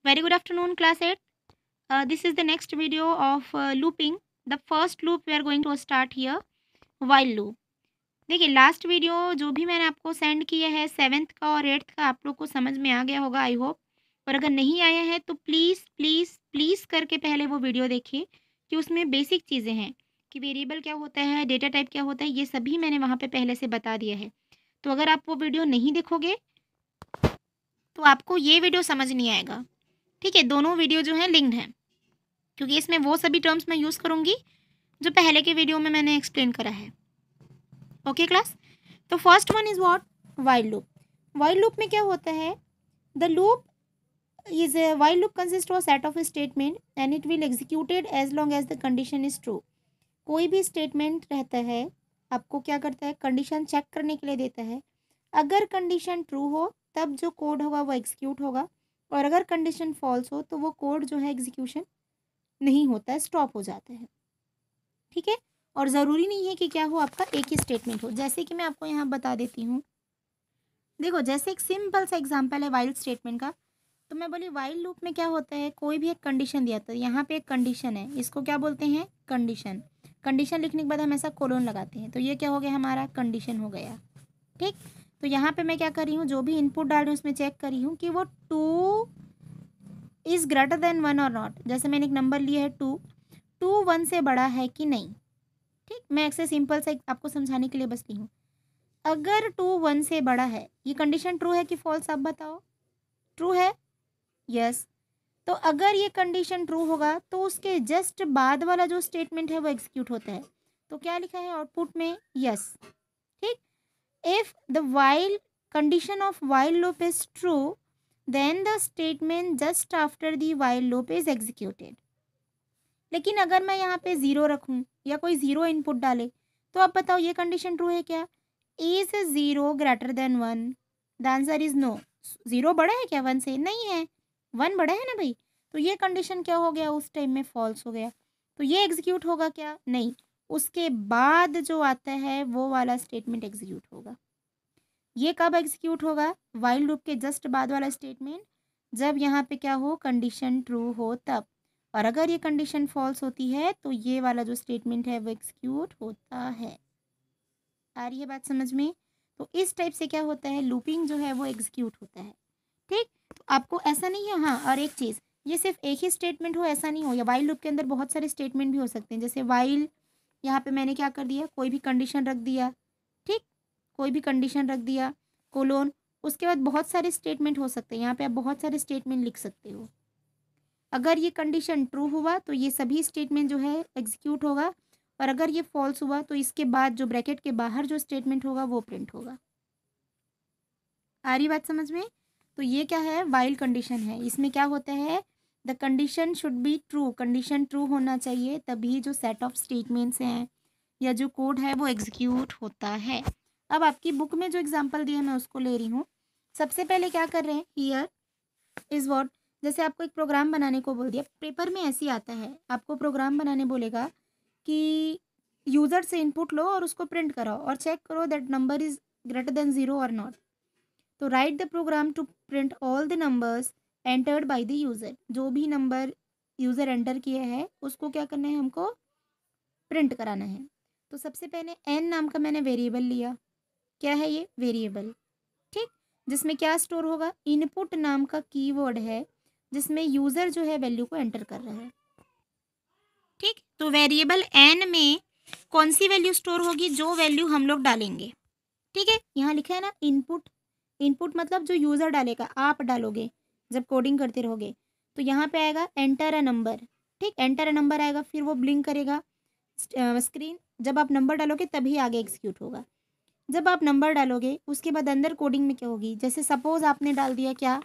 Very good afternoon, class 8. This is the next video of looping. The first loop we are going to start here, while loop. देखिए last video जो भी मैंने आपको send किया है 7th का और 8th का आप लोग को समझ में आ गया होगा आई होप। और अगर नहीं आया है तो प्लीज़ प्लीज़ प्लीज़ करके पहले वो वीडियो देखिए कि उसमें बेसिक चीज़ें हैं कि वेरिएबल क्या होता है, डेटा टाइप क्या होता है, ये सभी मैंने वहाँ पे पहले से बता दिया है। तो अगर आप वो वीडियो नहीं देखोगे तो आपको ये वीडियो समझ नहीं आएगा। ठीक है, दोनों वीडियो जो हैं लिंक्ड हैं क्योंकि इसमें वो सभी टर्म्स मैं यूज़ करूँगी जो पहले के वीडियो में मैंने एक्सप्लेन करा है। ओके क्लास, तो first one is what, while loop. While loop में क्या होता है, the loop is a while loop consist of set of statement and it will executed as long as the condition is true. कोई भी statement रहता है, आपको क्या करता है, कंडीशन चेक करने के लिए देता है। अगर कंडीशन ट्रू हो तब जो कोड होगा वो एग्जीक्यूट होगा, और अगर कंडीशन फॉल्स हो तो वो कोड जो है एग्जीक्यूशन नहीं होता है, स्टॉप हो जाता है। ठीक है, और ज़रूरी नहीं है कि क्या हो, आपका एक ही स्टेटमेंट हो। जैसे कि मैं आपको यहाँ बता देती हूँ, देखो जैसे एक सिंपल सा एग्जांपल है वाइल स्टेटमेंट का। तो मैं बोली वाइल लूप में क्या होता है, कोई भी एक कंडीशन दिया, तो यहाँ पे एक कंडीशन है, इसको क्या बोलते हैं, कंडीशन। कंडीशन लिखने के बाद हम ऐसा कोलोन लगाते हैं, तो ये क्या हो गया, हमारा कंडीशन हो गया। ठीक, तो यहाँ पे मैं क्या कर रही हूँ, जो भी इनपुट डाल रही हूँ उसमें चेक कर रही हूँ कि वो 2 इज़ ग्रेटर देन 1 और नॉट। जैसे मैंने एक नंबर लिया है 2, 2 1 से बड़ा है कि नहीं। ठीक, मैं ऐसे सिंपल से आपको समझाने के लिए बस ली हूँ। अगर 2 1 से बड़ा है, ये कंडीशन ट्रू है कि फॉल्स, आप बताओ। ट्रू है, यस। तो अगर ये कंडीशन ट्रू होगा तो उसके जस्ट बाद वाला जो स्टेटमेंट है वो एग्जीक्यूट होता है। तो क्या लिखा है आउटपुट में, यस। ठीक, if the while condition of while loop is true then the statement just after the while loop is executed. लेकिन अगर मैं यहाँ पे ज़ीरो रखूँ या कोई ज़ीरो इनपुट डाले, तो आप बताओ ये कंडीशन ट्रू है क्या। Is zero greater than 1, the answer is no. Zero बड़ा है क्या 1 से, नहीं है, 1 बड़ा है ना भाई। तो ये कंडीशन क्या हो गया, उस टाइम में फॉल्स हो गया। तो ये एग्जीक्यूट होगा क्या, नहीं, उसके बाद जो आता है वो वाला स्टेटमेंट एग्जीक्यूट होगा। ये कब एग्जीक्यूट होगा, वाइल लूप के जस्ट बाद वाला स्टेटमेंट, जब यहाँ पे क्या हो, कंडीशन ट्रू हो तब। और अगर ये कंडीशन फॉल्स होती है तो ये वाला जो स्टेटमेंट है वो एग्जीक्यूट होता है। आ रही है बात समझ में। तो इस टाइप से क्या होता है, लूपिंग जो है वो एग्जीक्यूट होता है। ठीक, तो आपको ऐसा नहीं है। हाँ, और एक चीज़, ये सिर्फ एक ही स्टेटमेंट हो ऐसा नहीं हो, या वाइल लूप के अंदर बहुत सारे स्टेटमेंट भी हो सकते हैं। जैसे वाइल, यहाँ पे मैंने क्या कर दिया, कोई भी कंडीशन रख दिया। ठीक, कोई भी कंडीशन रख दिया, कोलोन, उसके बाद बहुत सारे स्टेटमेंट हो सकते हैं। यहाँ पे आप बहुत सारे स्टेटमेंट लिख सकते हो। अगर ये कंडीशन ट्रू हुआ तो ये सभी स्टेटमेंट जो है एग्जीक्यूट होगा, और अगर ये फॉल्स हुआ तो इसके बाद जो ब्रैकेट के बाहर जो स्टेटमेंट होगा वो प्रिंट होगा। आ रही बात समझ में। तो ये क्या है, वाइल कंडीशन है। इसमें क्या होता है, the condition should be true, condition true होना चाहिए, तभी जो सेट ऑफ स्टेटमेंट्स हैं या जो कोड है वो एग्जीक्यूट होता है। अब आपकी बुक में जो एग्जांपल दिया है मैं उसको ले रही हूँ। सबसे पहले क्या कर रहे हैं, हियर इज़ व्हाट, जैसे आपको एक प्रोग्राम बनाने को बोल दिया, पेपर में ऐसे ही आता है, आपको प्रोग्राम बनाने बोलेगा कि यूज़र से इनपुट लो और उसको प्रिंट कराओ और चेक करो that number is greater than 0 और नॉट। तो write the program to print all the numbers entered by the user. जो भी नंबर यूज़र एंटर किया है उसको क्या करना है, हमको प्रिंट कराना है। तो सबसे पहले एन नाम का मैंने वेरिएबल लिया। क्या है ये, वेरिएबल। ठीक, जिसमें क्या स्टोर होगा, इनपुट नाम का कीवर्ड है जिसमें यूज़र जो है वैल्यू को एंटर कर रहा है। ठीक, तो वेरिएबल एन में कौन सी वैल्यू स्टोर होगी, जो वैल्यू हम लोग डालेंगे। ठीक है, यहाँ लिखा है ना इनपुट, इनपुट मतलब जो यूज़र डालेगा, आप डालोगे जब कोडिंग करते रहोगे। तो यहाँ पे आएगा एंटर अ नंबर। ठीक, एंटर अ नंबर आएगा, फिर वो ब्लिंक करेगा स्क्रीन। जब आप नंबर डालोगे तभी आगे एग्जीक्यूट होगा। जब आप नंबर डालोगे उसके बाद अंदर कोडिंग में क्या होगी, जैसे सपोज आपने डाल दिया, क्या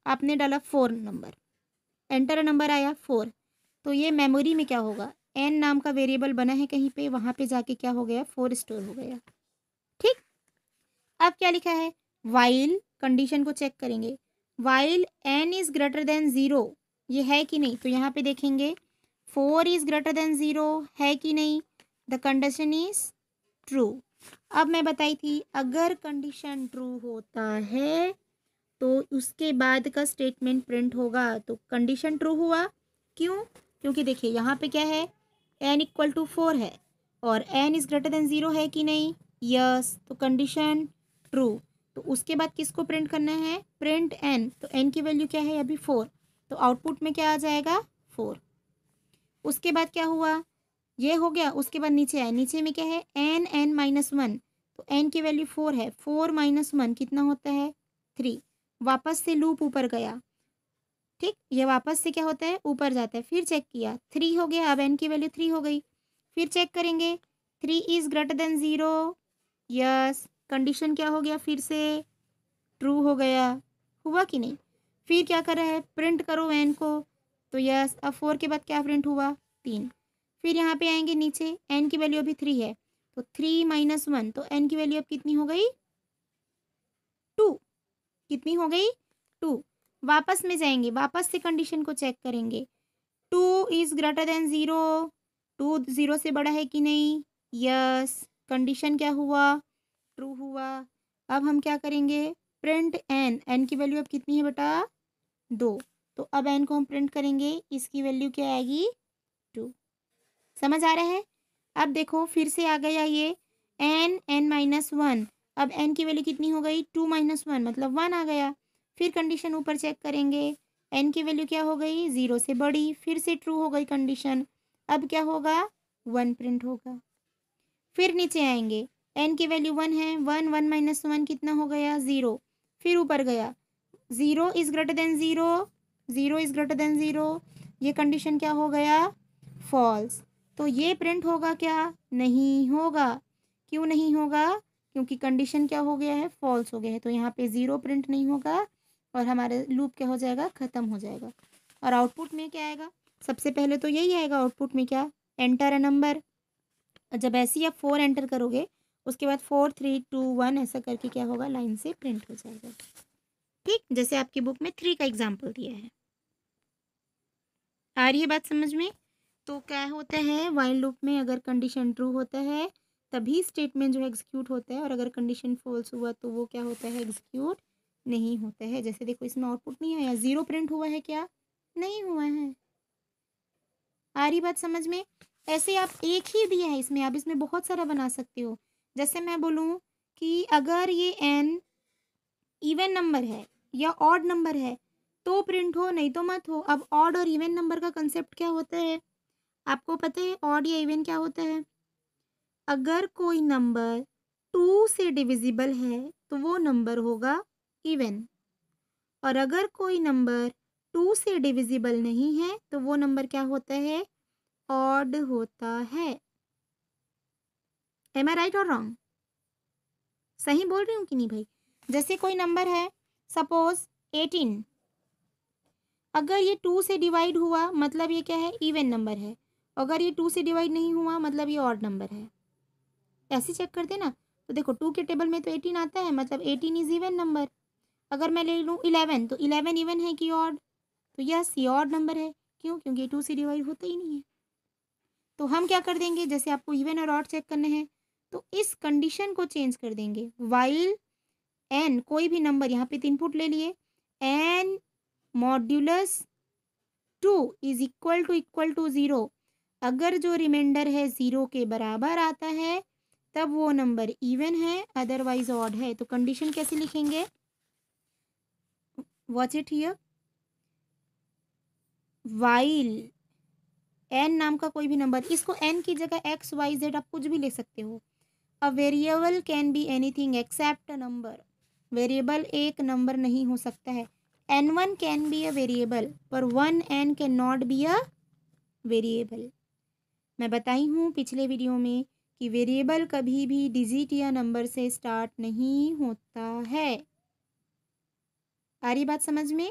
आपने डाला 4 नंबर, एंटर नंबर आया 4, तो ये मेमोरी में क्या होगा, एन नाम का वेरिएबल बना है कहीं पे, वहाँ पे जाके क्या हो गया, 4 स्टोर हो गया। ठीक, अब क्या लिखा है, वाइल कंडीशन को चेक करेंगे, while n is greater than 0, ये है कि नहीं। तो यहाँ पे देखेंगे 4 इज ग्रेटर देन 0 है कि नहीं, द कंडीशन इज ट्रू। अब मैं बताई थी, अगर कंडीशन ट्रू होता है तो उसके बाद का स्टेटमेंट प्रिंट होगा। तो कंडीशन ट्रू हुआ। क्यों? क्योंकि देखिए यहाँ पे क्या है, n इक्वल टू 4 है और n इज़ ग्रेटर देन 0 है कि नहीं? यस। तो कंडीशन ट्रू। तो उसके बाद किसको प्रिंट करना है? Print n। तो n की वैल्यू क्या है अभी? 4। तो आउटपुट में क्या आ जाएगा? 4। उसके बाद क्या हुआ? ये हो गया। उसके बाद नीचे आए, नीचे में क्या है? n minus 1। तो n की वैल्यू 4 है, 4 माइनस 1 कितना होता है? 3। वापस से लूप ऊपर गया, ठीक, ये वापस से क्या होता है? ऊपर जाता है। फिर चेक किया, 3 हो गया, अब n की वैल्यू 3 हो गई। फिर चेक करेंगे, 3 is greater than 0। Yes. Condition क्या हो गया? फिर से ट्रू हो गया। हुआ कि नहीं? फिर क्या कर रहा है? प्रिंट करो n को। तो यस, अब 4 के बाद क्या प्रिंट हुआ? 3। फिर यहाँ पे आएंगे नीचे, n की वैल्यू अभी 3 है, तो 3 माइनस 1, तो n की वैल्यू अब कितनी हो गई? 2। कितनी हो गई? 2। वापस में जाएंगे, वापस से कंडीशन को चेक करेंगे। 2 इज़ ग्रेटर देन 0। 2 0 से बड़ा है कि नहीं? यस। कंडीशन क्या हुआ? ट्रू हुआ। अब हम क्या करेंगे? Print n। n की वैल्यू अब कितनी है बेटा? 2। तो अब n को हम प्रिंट करेंगे, इसकी वैल्यू क्या आएगी? 2। समझ आ रहा है? अब देखो फिर से आ गया ये n माइनस 1। अब n की वैल्यू कितनी हो गई? 2 माइनस 1 मतलब 1 आ गया। फिर कंडीशन ऊपर चेक करेंगे, n की वैल्यू क्या हो गई? 0 से बड़ी। फिर से ट्रू हो गई कंडीशन। अब क्या होगा? 1 प्रिंट होगा। फिर नीचे आएंगे, n की वैल्यू 1 है, 1 1 माइनस 1 कितना हो गया? 0। फिर ऊपर गया, 0 is greater than 0। 0 is greater than 0, ये कंडीशन क्या हो गया? फॉल्स। तो ये प्रिंट होगा क्या? नहीं होगा। क्यों नहीं होगा? क्योंकि कंडीशन क्या हो गया है? फॉल्स हो गया है। तो यहाँ पे 0 प्रिंट नहीं होगा और हमारे लूप क्या हो जाएगा? ख़त्म हो जाएगा। और आउटपुट में क्या आएगा? सबसे पहले तो यही आएगा आउटपुट में, क्या? Enter a number. जब ऐसे ही आप 4 एंटर करोगे, उसके बाद 4 3 2 1 ऐसा करके क्या होगा? लाइन से प्रिंट हो जाएगा। ठीक, जैसे आपकी बुक में 3 का एग्जाम्पल दिया है। आ रही है बात समझ में? तो क्या होता है व्हाइल लूप में, अगर कंडीशन ट्रू होता है तभी स्टेटमेंट जो है एग्जीक्यूट होता है, और अगर कंडीशन फॉल्स हुआ तो वो क्या होता है? एग्जीक्यूट नहीं होता है। जैसे देखो इसमें आउटपुट नहीं आया, 0 प्रिंट हुआ है क्या? नहीं हुआ है। आ रही बात समझ में? ऐसे आप एक ही दिया है इसमें, आप इसमें बहुत सारा बना सकते हो। जैसे मैं बोलूँ कि अगर ये n इवन नंबर है या ऑड नंबर है तो प्रिंट हो, नहीं तो मत हो। अब ऑड और इवन नंबर का कंसेप्ट क्या होता है आपको पता है? ऑड या इवन क्या होता है? अगर कोई नंबर 2 से डिविजिबल है तो वो नंबर होगा इवन, और अगर कोई नंबर 2 से डिविजिबल नहीं है तो वो नंबर क्या होता है? ऑड होता है। एम आई राइट और रॉन्ग? सही बोल रही हूँ कि नहीं भाई? जैसे कोई नंबर है, सपोज 18, अगर ये 2 से डिवाइड हुआ मतलब ये क्या है? इवन नंबर है। अगर ये 2 से डिवाइड नहीं हुआ मतलब ये ऑड नंबर है। ऐसे चेक करते ना, तो देखो 2 के टेबल में तो 18 आता है, मतलब 18 इज इवन नंबर। अगर मैं ले लूँ 11, तो 11 इवन है कि ऑड? तो यस, ये ऑड नंबर है। क्यों? क्योंकि 2 से डिवाइड होता ही नहीं है। तो हम क्या कर देंगे, जैसे आपको इवन और ऑड चेक करने हैं तो इस कंडीशन को चेंज कर देंगे। वाइल एन, कोई भी नंबर, यहाँ पे 3 इनपुट ले लिए, n modulus 2 is equal to 0, अगर जो रिमाइंडर है 0 के बराबर आता है तब वो नंबर इवन है, अदरवाइज ऑड है। तो कंडीशन कैसे लिखेंगे? Watch it here. While n नाम का कोई भी नंबर, इसको एन की जगह एक्स वाई जेड आप कुछ भी ले सकते हो। A variable can be anything accept a number. Variable एक नंबर नहीं हो सकता है। n1 can be a variable पर 1n can not be a variable. मैं बताई हूँ पिछले वीडियो में कि वेरिएबल कभी भी डिजिट या नंबर से स्टार्ट नहीं होता है। आ रही बात समझ में?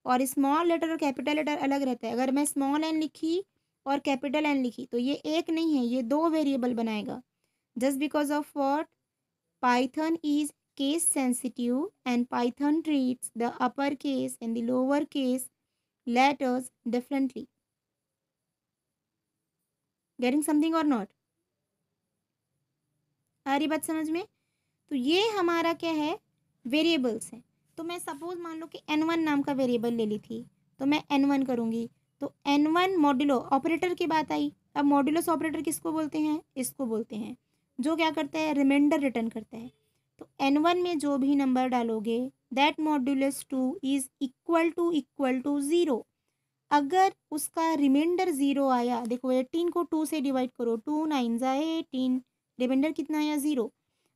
और स्मॉल लेटर और कैपिटल लेटर अलग रहता है। अगर मैं स्मॉल एन लिखी और कैपिटल एन लिखी तो ये एक नहीं है, ये दो वेरिएबल बनाएगा। Just because of what? Python is case sensitive and Python treats the upper case and the lower case letters differently. Getting something or not? आ रही बात समझ में? तो ये हमारा क्या है? वेरिएबल्स हैं। तो मैं सपोज मान लो कि n1 नाम का वेरिएबल ले ली थी, तो मैं n1 करूँगी, तो n1 मॉड्यूलो ऑपरेटर की बात आई। अब मॉड्यूलस ऑपरेटर किसको बोलते हैं? इसको बोलते हैं, जो क्या करता है? रिमाइंडर रिटर्न करता है। तो n1 में जो भी नंबर डालोगे that modulus 2 is equal to 0। अगर उसका रिमाइंडर 0 आया, देखो 18 को 2 से डिवाइड करो, 2 9 जा 18, रिमाइंडर कितना आया? 0।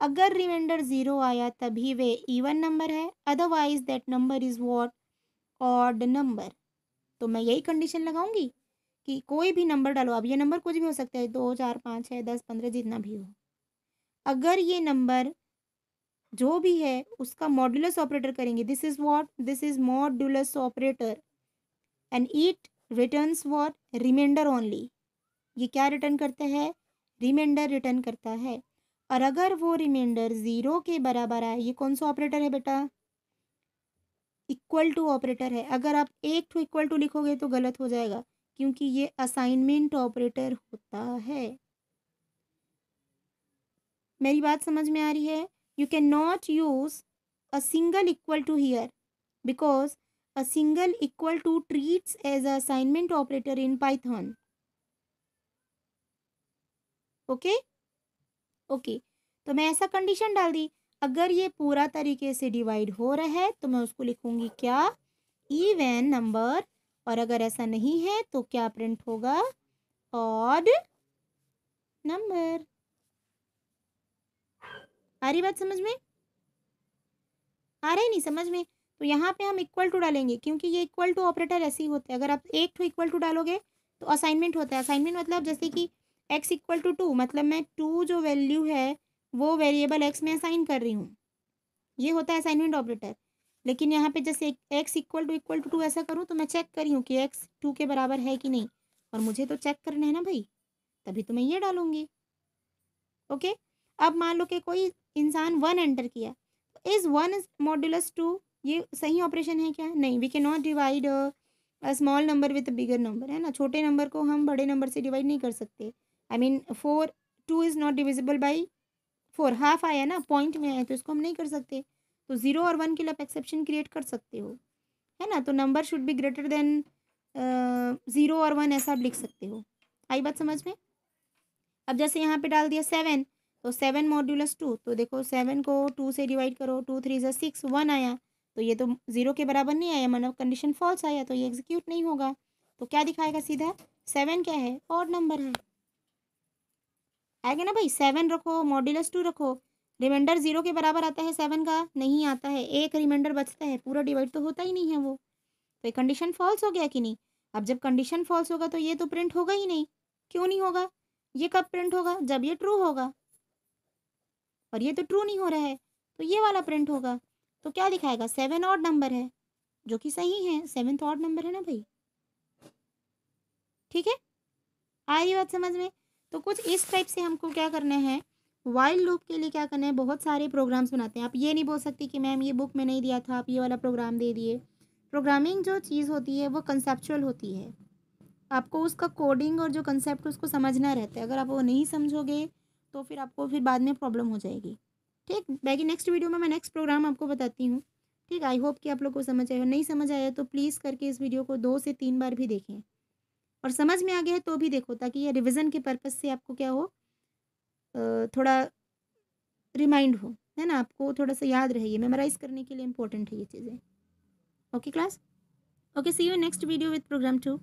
अगर रिमाइंडर 0 आया तभी वे इवन नंबर है, otherwise that number is what? Odd number. तो मैं यही कंडीशन लगाऊंगी कि कोई भी नंबर डालो, अब ये नंबर कुछ भी हो सकता है, 2 4 5 6 10 15 जितना भी हो, अगर ये नंबर जो भी है उसका मॉड्यूलस ऑपरेटर करेंगे, this is what? This is modulus operator and it returns what? Remainder only. ये क्या रिटर्न करता है? रिमाइंडर रिटर्न करता है। और अगर वो रिमाइंडर 0 के बराबर आए, ये कौन सा ऑपरेटर है बेटा? इक्वल टू ऑपरेटर है। अगर आप एक टू इक्वल टू लिखोगे तो गलत हो जाएगा, क्योंकि ये असाइनमेंट ऑपरेटर होता है। मेरी बात समझ में आ रही है? You can not use a single equal to here because a single equal to treats as a assignment operator in Python. Okay okay, तो मैं ऐसा कंडीशन डाल दी, अगर ये पूरा तरीके से डिवाइड हो रहा है तो मैं उसको लिखूंगी क्या? Even number. और अगर ऐसा नहीं है तो क्या प्रिंट होगा? Odd number. आ रही बात समझ में? आ रही नहीं समझ में? तो यहाँ पे हम इक्वल टू डालेंगे, क्योंकि ये इक्वल टू ऑपरेटर ऐसे ही होते हैं। अगर आप एक टू इक्वल टू डालोगे तो असाइनमेंट होता है। असाइनमेंट मतलब जैसे कि x इक्वल टू 2, मतलब मैं 2 जो वैल्यू है वो वेरिएबल x में असाइन कर रही हूँ, ये होता है असाइनमेंट ऑपरेटर। लेकिन यहाँ पे जैसे x इक्वल टू 2 ऐसा करूँ तो मैं चेक कर रही हूँ कि x 2 के बराबर है कि नहीं, और मुझे तो चेक करना है ना भाई, तभी तो मैं ये डालूंगी। ओके, अब मान लो कि कोई इंसान 1 एंटर किया, इज 1 मॉड्यूलस 2, ये सही ऑपरेशन है क्या? नहीं, we can not divide a small number with bigger number, है ना। छोटे नंबर को हम बड़े नंबर से डिवाइड नहीं कर सकते। I mean 4 2 is not divisible by 4, half आया ना, पॉइंट में आया, तो इसको हम नहीं कर सकते। तो 0 और 1 के लिए आप एक्सेप्शन क्रिएट कर सकते हो, है ना। तो number should be greater than 0 और 1, ऐसा आप लिख सकते हो। आई बात समझ में? अब जैसे यहाँ पे डाल दिया 7, तो 7 मॉड्यूलस 2, तो देखो 7 को 2 से डिवाइड करो, 2 3 जा 6, 1 आया, तो ये तो 0 के बराबर नहीं आया, मतलब कंडीशन फॉल्स आया, तो ये एग्जीक्यूट नहीं होगा। तो क्या दिखाएगा सीधा? 7 क्या है? ऑड नंबर है। आएगा ना भाई? 7 रखो, मॉड्यूलस 2 रखो, रिमाइंडर 0 के बराबर आता है 7 का? नहीं आता है, एक रिमाइंडर बचता है, पूरा डिवाइड तो होता ही नहीं है वो, तो ये कंडीशन फॉल्स हो गया कि नहीं? अब जब कंडीशन फॉल्स होगा तो ये तो प्रिंट होगा ही नहीं। क्यों नहीं होगा? ये कब प्रिंट होगा? जब ये ट्रू होगा, और ये तो ट्रू नहीं हो रहा है, तो ये वाला प्रिंट होगा। तो क्या दिखाएगा? 7 ऑड नंबर है, जो कि सही है, 7th ऑड नंबर है ना भाई। ठीक है, आ रही बात समझ में? तो कुछ इस टाइप से हमको क्या करना है, वाइल लूप के लिए क्या करना है, बहुत सारे प्रोग्राम्स बनाते हैं। आप ये नहीं बोल सकती कि मैम ये बुक में नहीं दिया था, आप ये वाला प्रोग्राम दे दिए। प्रोग्रामिंग जो चीज़ होती है वो कंसेप्चुअल होती है, आपको उसका कोडिंग और जो कंसेप्ट उसको समझना रहता है। अगर आप वो नहीं समझोगे तो फिर आपको फिर बाद में प्रॉब्लम हो जाएगी। ठीक, बाकी नेक्स्ट वीडियो में मैं नेक्स्ट प्रोग्राम आपको बताती हूँ। ठीक, आई होप कि आप लोग को समझ आए। नहीं समझ आया तो प्लीज़ करके इस वीडियो को 2 से 3 बार भी देखें, और समझ में आ गया है तो भी देखो, ताकि ये रिविज़न के पर्पज़ से आपको क्या हो, थोड़ा रिमाइंड हो, है ना, आपको थोड़ा सा याद रहे। ये मेमोराइज़ करने के लिए इंपॉर्टेंट है ये चीज़ें। Okay class, okay, see you next video with program 2।